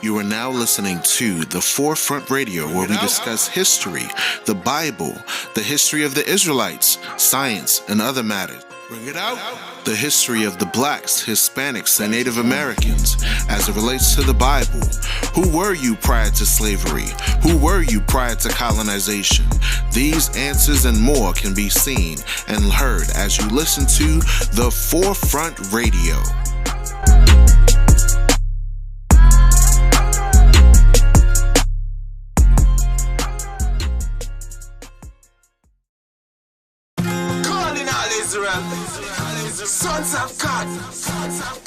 You are now listening to The Forefront Radio, where we discuss history, the Bible, the history of the Israelites, science, and other matters. Bring it out. The history of the blacks, Hispanics, and Native Americans as it relates to the Bible. Who were you prior to slavery? Who were you prior to colonization? These answers and more can be seen and heard as you listen to The Forefront Radio. Israel, sons of God,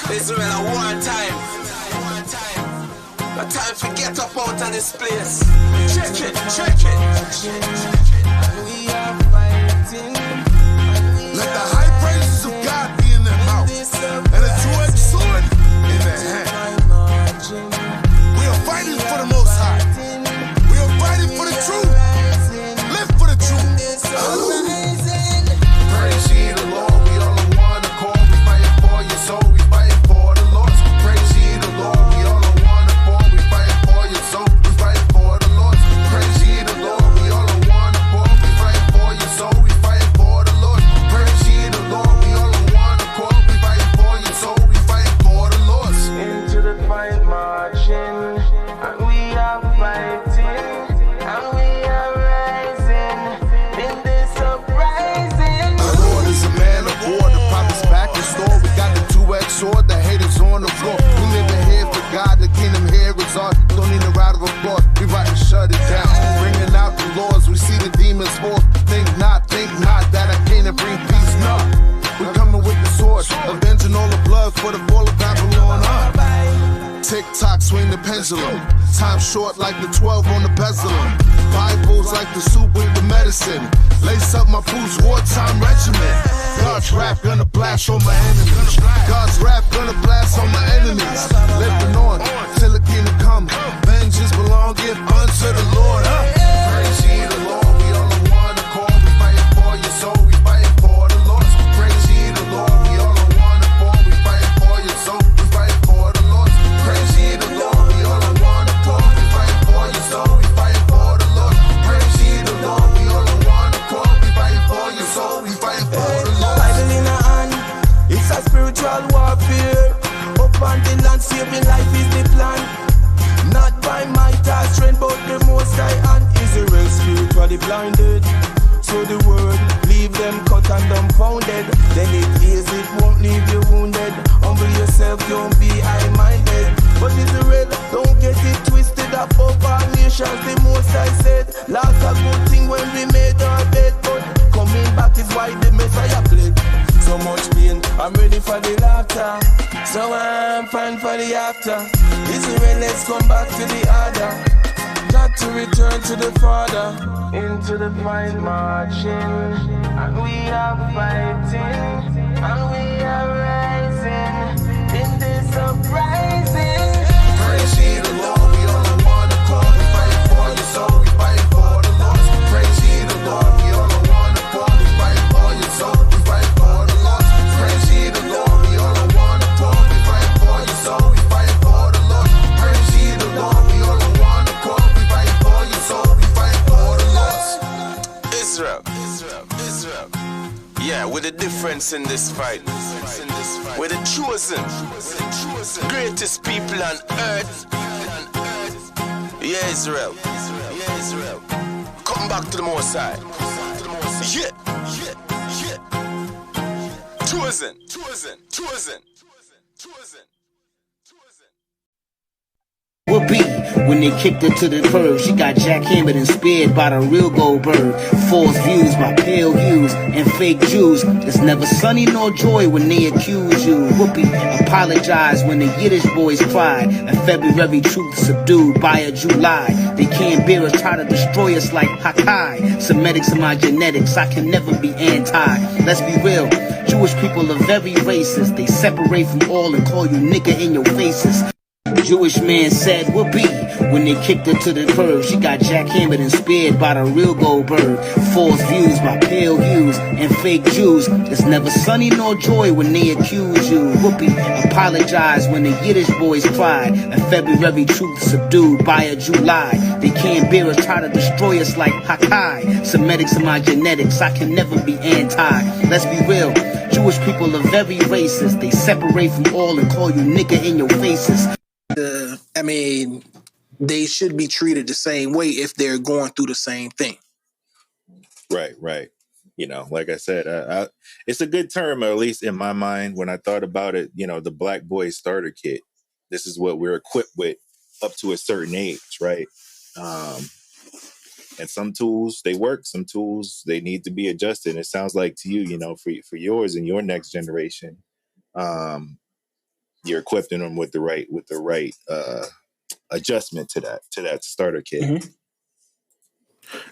Israel at one time. But time to get up out of this place. Check it. We are fighting. Let the high praises of God be in their mouth and a two-edged sword in their hand. We are fighting for the Most High. We are fighting for the truth. Live for the truth. Praise ye the Lord, we all on one accord. We fighting for your soul, we fighting for the Lord. Praise ye the Lord, we all on one accord. We fighting for your soul, we fighting for the Lord. Praise ye the Lord, we all on one accord. We fighting for your soul, we fighting for the Lord. Praise ye the Lord, we all on one accord. We fighting for your soul, we fighting for the Lord. Into the fight marching, and we are fighting, and we are rising in this uprising. Our Lord is a man of war, the prophet's back in store. We got the two-edged sword, the haters on the floor. We living here for God, the kingdom here is ours. Don't need a round of applause, we right and shut it down. Bringing out the laws, we see the demons forth. Think not that I came to bring peace, no. We're coming with the sword, avenging all the blood for the fall of Babylon. Tick-tock, swing the pendulum. Time short like the 12 on the bezel. Bibles like the soup with the medicine. Lace up my boots, wartime regiment. God's wrath gonna blast on my enemies. God's wrath gonna blast on my enemies. Living on till the kingdom come. Vengeance belongeth unto the Lord. Praise ye the Lord, we all on one accord. We fighting for your soul, we fighting for the Lord. Praise ye the Lord, we all on one accord. We fighting for your soul, we fighting for the Lord. Praise ye the Lord, we all on one accord. We fighting for your soul, we fighting for the Lord. Praise ye the Lord, we all on one accord. We fighting for your soul, we fighting for the Lord. Bible in a hand, it's a spiritual warfare. Up on the land, saving life is the plan. Not by might or strength, but the Most High and Israel spiritually blinded. So the word, leave them cut and dumbfounded. Then it is, it won't leave you wounded. Humble yourself, don't be high-minded. But Israel, don't get it twisted. Above our nations, the Most High said, last a good thing when we made our bed. But coming back is why the Messiah played. So much pain, I'm ready for the laughter. So I'm fine for the after. Israel, let's come back to the order. Got to return to the Father. Into the fight marching, and we are fighting, and we are rising in this uprising. Praise ye the Lord, we all on one accord. We fighting for your soul, we fighting for the Lord. Praise ye the Lord, we all on one accord. We fighting for your soul, we fighting for the Lord. Praise ye the Lord, we all on one accord. We fighting for your soul, we fighting for the Lord. Praise ye the Lord, we all on one accord. We fighting for your soul, we fighting for the Lord. Israel. Yeah, we're the difference in this fight. We're the chosen, greatest people on earth. Yeah, Israel. Come back to the Most High. Yeah. Chosen. Would be when they kicked her to the curb. She got jackhammered and speared by the real Goldberg. False views by pale hues and fake Jews. It's never sunny nor joy when they accuse you. Whoopi apologize when the Yiddish boys cried. A February truth subdued by a July. They can't bear us, try to destroy us like Hakai. Semitics in my genetics, I can never be anti. Let's be real, Jewish people are very racist. They separate from all and call you nigga in your faces. Jewish man said, we'll be When they kicked her to the curb, she got jackhammered and speared by the real Goldberg. False views by pale hues and fake Jews. It's never sunny nor joy when they accuse you. Whoopee apologize when the Yiddish boys cry. A February truth subdued by a July. They can't bear it, try to destroy us like Hakai. Semitics in my genetics, I can never be anti. Let's be real, Jewish people are very racist. They separate from all and call you nigga in your faces. I mean, they should be treated the same way if they're going through the same thing. Right. You know, like I said, it's a good term, or at least in my mind, when I thought about it, you know, the Black Boy Starter Kit. This is what we're equipped with up to a certain age, right? And some tools, they work. Some tools, they need to be adjusted. And it sounds like to you, you know, for yours and your next generation, you're equipping them with the right adjustment to that starter kit. Mm-hmm.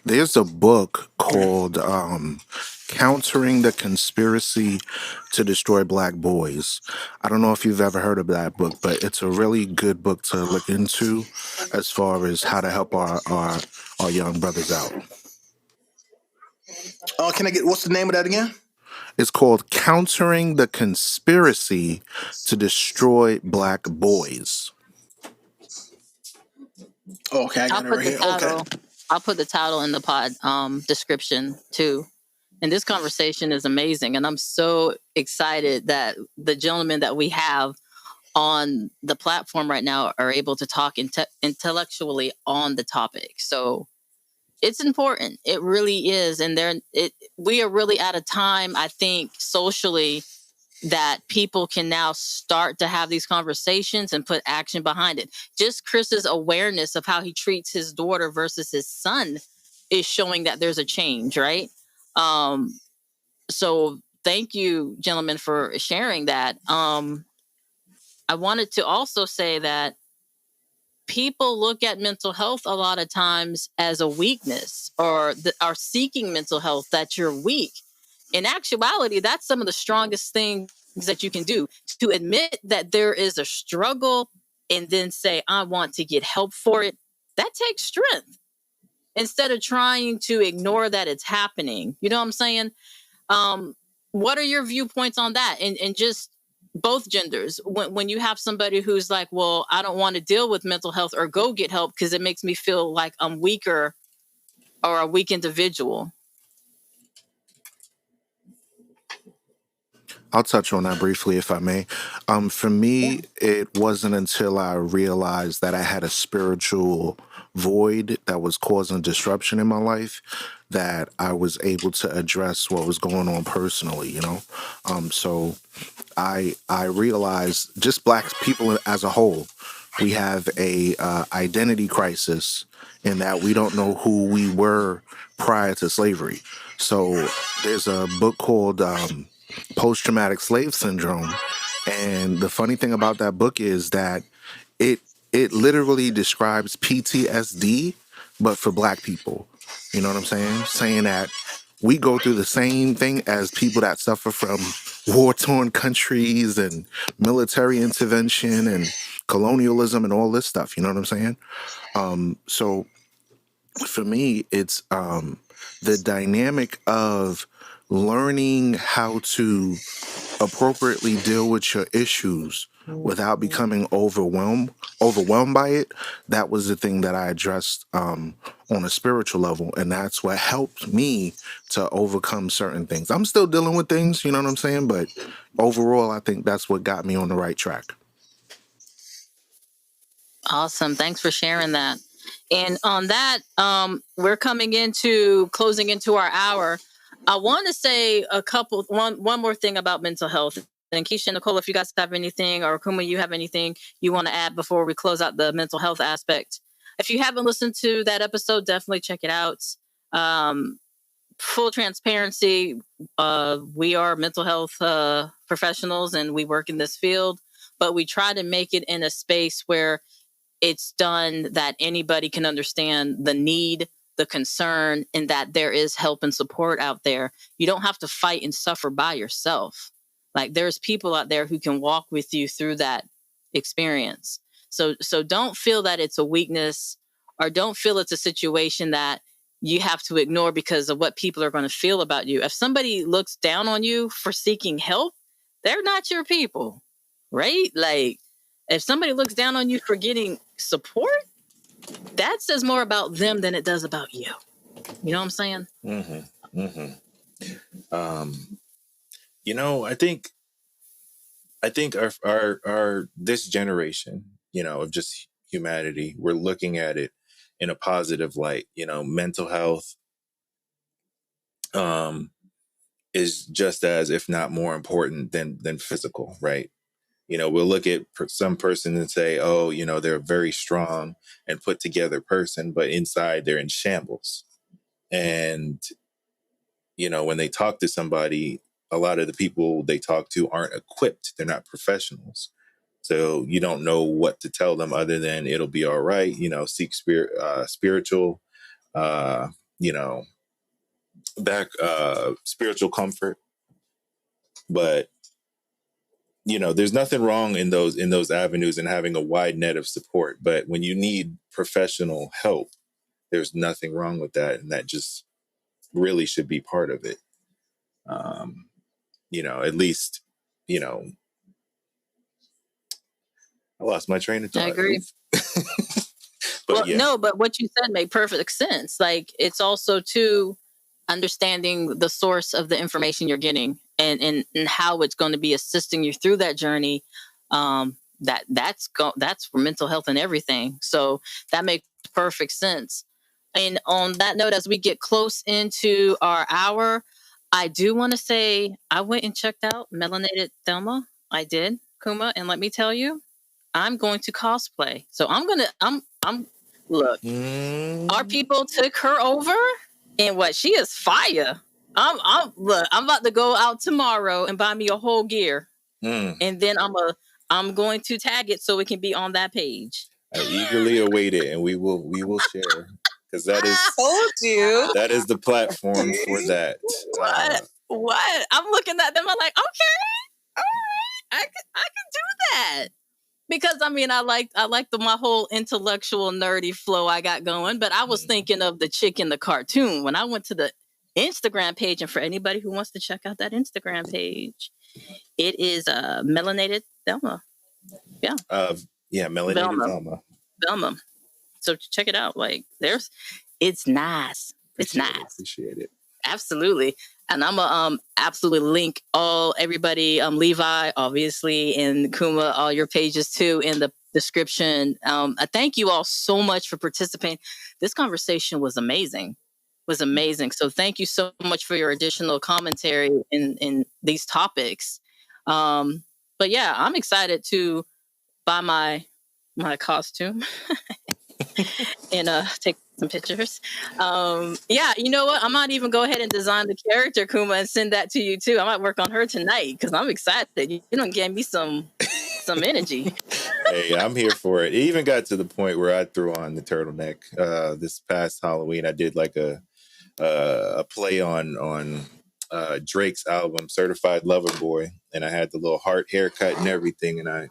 There's a book called Countering the Conspiracy to Destroy Black Boys. I don't know if you've ever heard of that book, but it's a really good book to look into as far as how to help our young brothers out. Can I get, what's the name of that again? It's called Countering the Conspiracy to Destroy Black Boys. Okay, I got it right here. Okay. I'll put the title in the pod description too. And this conversation is amazing. And I'm so excited that the gentlemen that we have on the platform right now are able to talk intellectually on the topic. So it's important. It really is. And we are really at a time, I think, socially, that people can now start to have these conversations and put action behind it. Just Chris's awareness of how he treats his daughter versus his son is showing that there's a change, right? So thank you, gentlemen, for sharing that. I wanted to also say that people look at mental health a lot of times as a weakness, or are seeking mental health, that you're weak. In actuality, that's some of the strongest things that you can do, to admit that there is a struggle and then say, I want to get help for it. That takes strength, instead of trying to ignore that it's happening. You know what I'm saying? What are your viewpoints on that? And just both genders, when you have somebody who's like, well, I don't want to deal with mental health or go get help because it makes me feel like I'm weaker or a weak individual. I'll touch on that briefly, if I may. For me, it wasn't until I realized that I had a spiritual void that was causing disruption in my life that I was able to address what was going on personally, you know? So I realized, just Black people as a whole, we have a identity crisis in that we don't know who we were prior to slavery. So there's a book called Post-Traumatic Slave Syndrome, and the funny thing about that book is that it literally describes PTSD, but for Black people. You know what I'm saying? Saying that we go through the same thing as people that suffer from war-torn countries and military intervention and colonialism and all this stuff. You know what I'm saying? So for me, it's the dynamic of learning how to appropriately deal with your issues without becoming overwhelmed by it. That was the thing that I addressed on a spiritual level, and that's what helped me to overcome certain things. I'm still dealing with things, you know what I'm saying, but overall I think that's what got me on the right track. Awesome. Thanks for sharing that. And on that, we're closing into our hour. I want to say one more thing about mental health. And Keisha and Nicole, if you guys have anything, or Kuma, you have anything you want to add before we close out the mental health aspect. If you haven't listened to that episode, definitely check it out. Full transparency, we are mental health professionals and we work in this field, but we try to make it in a space where it's done that anybody can understand the need, the concern, and that there is help and support out there. You don't have to fight and suffer by yourself. Like, there's people out there who can walk with you through that experience. So don't feel that it's a weakness, or don't feel it's a situation that you have to ignore because of what people are going to feel about you. If somebody looks down on you for seeking help, they're not your people, right? Like, if somebody looks down on you for getting support, that says more about them than it does about you. You know what I'm saying? Mm-hmm. Mm-hmm. You know, I think our this generation, you know, of just humanity, we're looking at it in a positive light. You know, mental health is just as, if not more important than physical, right? You know, we'll look at some person and say, oh, you know, they're a very strong and put together person, but inside they're in shambles. And, you know, when they talk to somebody, a lot of the people they talk to aren't equipped. They're not professionals. So you don't know what to tell them other than it'll be all right. You know, seek spiritual, you know, spiritual comfort. But, you know, there's nothing wrong in those avenues and having a wide net of support. But when you need professional help, there's nothing wrong with that. And that just really should be part of it. You know, at least, you know, I lost my train of thought. I agree. But well, yeah. No, but what you said made perfect sense. Like, it's also too understanding the source of the information you're getting and how it's going to be assisting you through that journey. That's for mental health and everything. So that makes perfect sense. And on that note, as we get close into our hour, I do want to say I went and checked out Melanated Thelma. I did, Kuma, and let me tell you, I'm going to cosplay. So look, our people took her over, and what, she is fire. I'm about to go out tomorrow and buy me a whole gear. And then I'm going to tag it so it can be on that page. I eagerly await it, and we will share, because that is the platform for that. What? I'm looking at them. I'm like, okay, all right, I can do that. Because I mean, I like my whole intellectual nerdy flow I got going, but I was thinking of the chick in the cartoon when I went to the Instagram page. And for anybody who wants to check out that Instagram page, it is Melanated Thelma. Yeah. Melanated Thelma. So check it out. Like, it's nice. It's nice. Appreciate it. Absolutely. And I'm gonna absolutely link everybody, Levi, obviously, and Kuma, all your pages too in the description. I thank you all so much for participating. This conversation was amazing. So thank you so much for your additional commentary in these topics. But yeah, I'm excited to buy my costume and take some pictures. Yeah, you know what? I might even go ahead and design the character, Kuma, and send that to you too. I might work on her tonight because I'm excited. You done gave me some energy. Hey, I'm here for it. It even got to the point where I threw on the turtleneck this past Halloween. I did like a play on Drake's album Certified Lover Boy, and I had the little heart haircut and everything, and I,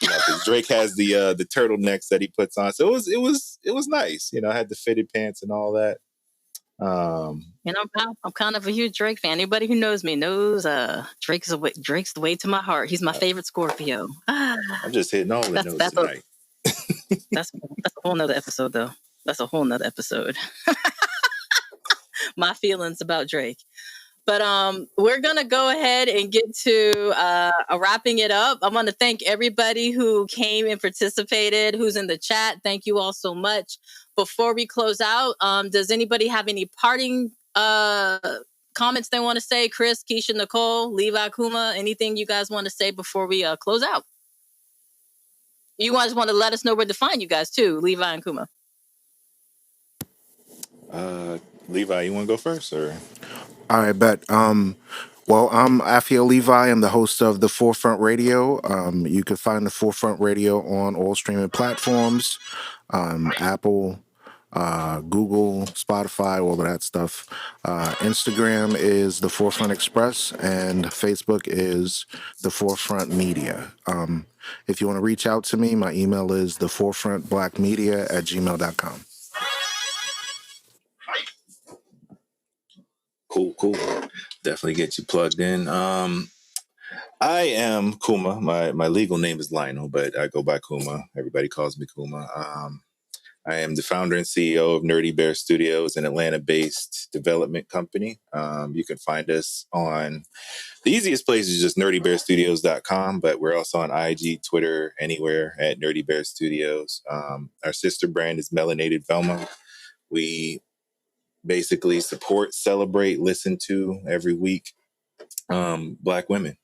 you know, because Drake has the turtlenecks that he puts on, so it was nice. You know, I had the fitted pants and all that. You know, I'm kind of a huge Drake fan. Anybody who knows me knows Drake's the way to my heart. He's my favorite Scorpio. I'm just hitting all the notes tonight. That's a whole nother episode, though. That's a whole nother episode. My feelings about Drake. But we're going to go ahead and get to wrapping it up. I want to thank everybody who came and participated, who's in the chat. Thank you all so much. Before we close out, does anybody have any parting comments they want to say? Chris, Keisha, Nicole, Levi, Kuma, anything you guys want to say before we close out? You guys want to let us know where to find you guys too, Levi and Kuma. Levi, you want to go first, or? All right, bet. Well, I'm Afia Levi. I'm the host of The Forefront Radio. You can find The Forefront Radio on all streaming platforms, Apple, Google, Spotify, all of that stuff. Instagram is The Forefront Express, and Facebook is The Forefront Media. If you want to reach out to me, my email is theforefrontblackmedia@gmail.com. Cool. Definitely get you plugged in. I am Kuma. My legal name is Lionel, but I go by Kuma. Everybody calls me Kuma. I am the founder and CEO of Nerdy Bear Studios, an Atlanta-based development company. You can find us on the easiest place is just nerdybearstudios.com, but we're also on IG, Twitter, anywhere at Nerdy Bear Studios. Our sister brand is Melanated Velma. We basically support, celebrate, listen to every week Black women.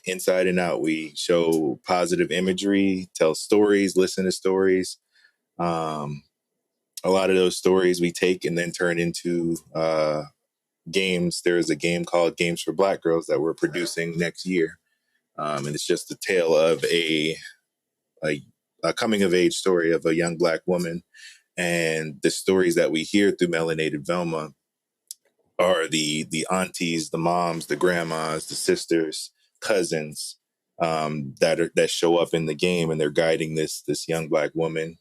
Inside and out. We show positive imagery, tell stories, listen to stories. A lot of those stories we take and then turn into games. There's a game called Games for Black Girls that we're producing next year. And it's just a tale of a coming of age story of a young Black woman. And the stories that we hear through Melanated Velma are the aunties, the moms, the grandmas, the sisters, cousins that show up in the game, and they're guiding this young Black woman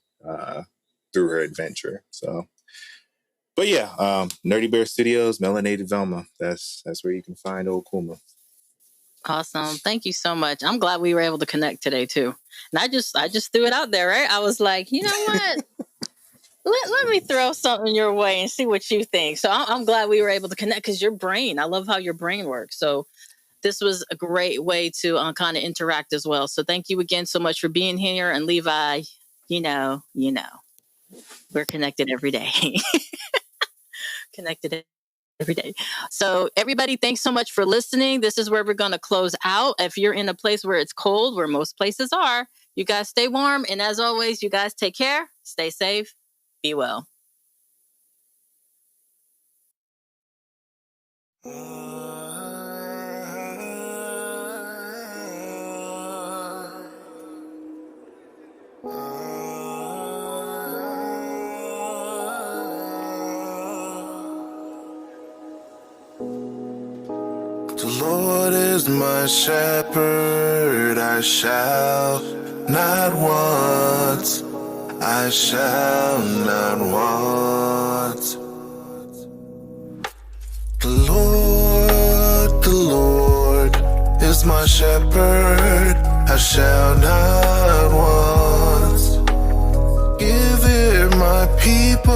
through her adventure. So, but yeah, Nerdy Bear Studios, Melanated Velma. That's where you can find old Kuma. Awesome. Thank you so much. I'm glad we were able to connect today too. And I just threw it out there, right? I was like, you know what? Let me throw something your way and see what you think. So I'm glad we were able to connect, because your brain, I love how your brain works. So this was a great way to kind of interact as well. So thank you again so much for being here. And Levi, you know, we're connected every day. Connected every day. So everybody, thanks so much for listening. This is where we're going to close out. If you're in a place where it's cold, where most places are, you guys stay warm. And as always, you guys take care, stay safe, be well. The Lord is my shepherd, I shall not want. I shall not want. The Lord is my shepherd, I shall not want. Give ear, my people,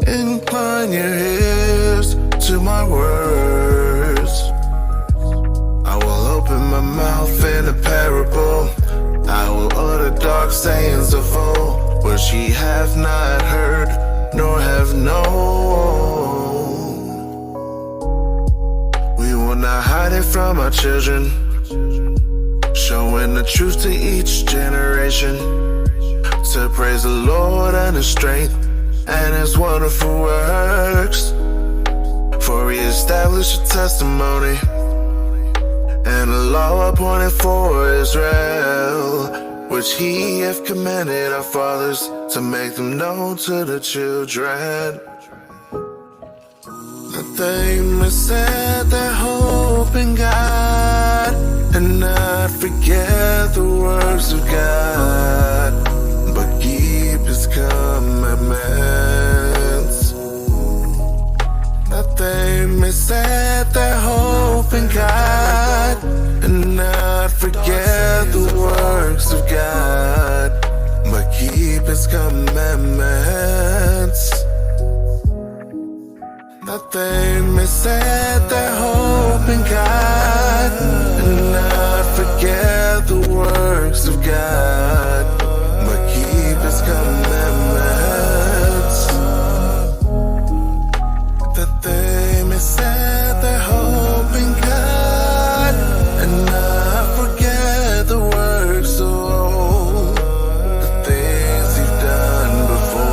incline your ears to my words. I will open my mouth in a parable. I will utter dark sayings of old, which ye have not heard, nor have known. We will not hide it from our children, showing the truth to each generation, to praise the Lord and His strength and His wonderful works. For He established a testimony and a law appointed for Israel, which He hath commanded our fathers, to make them known to the children, that they may set their hope in God and not forget the works of God, but keep His commandments. That they may set their hope in God and not forget the works of God, but keep His commandments. That they may set their hope in God and not forget the works of God, but keep His commandments. That they may set their hope in God and not forget the works of old, the things He's done before.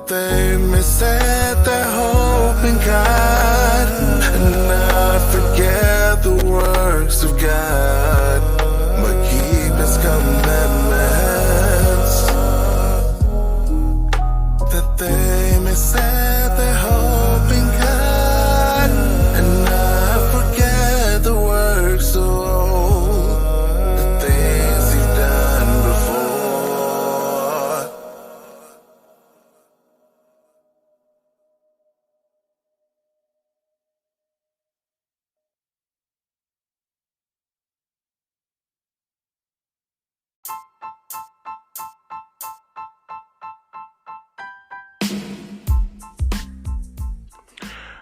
They misset their hope in God and not forget the works of God, but keep His commandments. That they may set their hope in God and not forget the works of old, the things He's done before.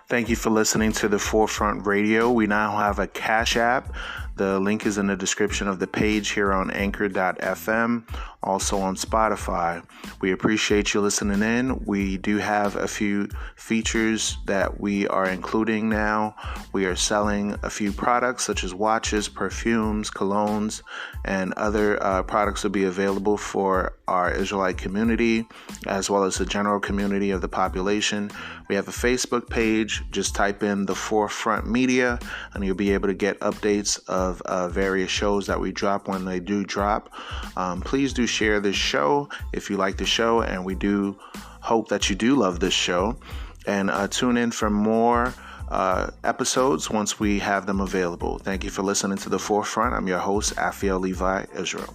Thank you for listening to The Forefront Radio. We now have a Cash App. The link is in the description of the page here on anchor.fm, also on Spotify. We appreciate you listening in. We do have a few features that we are including now. We are selling a few products such as watches, perfumes, colognes, and other products will be available for our Israelite community as well as the general community of the population. We have a Facebook page. Just type in The Forefront Media and you'll be able to get updates of various shows that we drop when they do drop. Please do share this show if you like the show, and we do hope that you do love this show. And tune in for more episodes once we have them available. Thank you for listening to The Forefront. I'm your host, Afiel Levi Israel.